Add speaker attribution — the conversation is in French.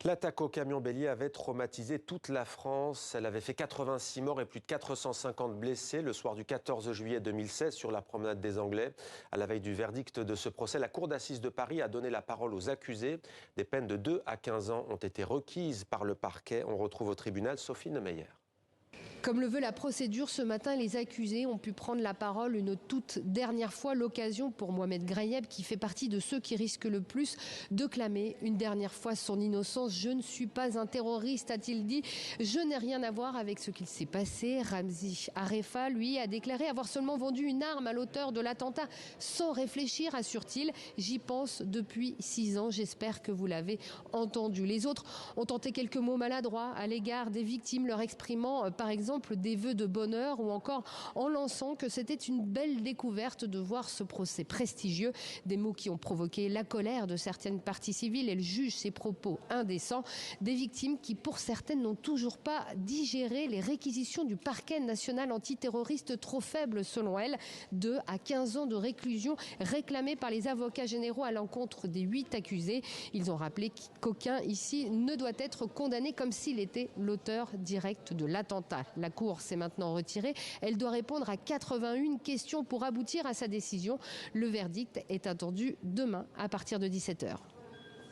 Speaker 1: L'attaque au camion bélier avait traumatisé toute la France. Elle avait fait 86 morts et plus de 450 blessés le soir du 14 juillet 2016 sur la promenade des Anglais. À la veille du verdict de ce procès, la Cour d'assises de Paris a donné la parole aux accusés. Des peines de 2 à 15 ans ont été requises par le parquet. On retrouve au tribunal Sophie Neumeyer.
Speaker 2: Comme le veut la procédure, ce matin, les accusés ont pu prendre la parole une toute dernière fois. L'occasion pour Mohamed Grayeb, qui fait partie de ceux qui risquent le plus, de clamer une dernière fois son innocence. « Je ne suis pas un terroriste », a-t-il dit. « Je n'ai rien à voir avec ce qu'il s'est passé ». Ramzi Arefa, lui, a déclaré avoir seulement vendu une arme à l'auteur de l'attentat sans réfléchir, assure-t-il. « J'y pense depuis 6 ans. J'espère que vous l'avez entendu ». Les autres ont tenté quelques mots maladroits à l'égard des victimes, leur exprimant par exemple des vœux de bonheur ou encore en lançant que c'était une belle découverte de voir ce procès prestigieux. Des mots qui ont provoqué la colère de certaines parties civiles. Elles jugent ces propos indécents. Des victimes qui, pour certaines, n'ont toujours pas digéré les réquisitions du parquet national antiterroriste trop faibles selon elles. 2 à 15 ans de réclusion réclamés par les avocats généraux à l'encontre des 8 accusés. Ils ont rappelé qu'aucun ici ne doit être condamné comme s'il était l'auteur direct de l'attentat. La Cour s'est maintenant retirée. Elle doit répondre à 81 questions pour aboutir à sa décision. Le verdict est attendu demain à partir de 17 h.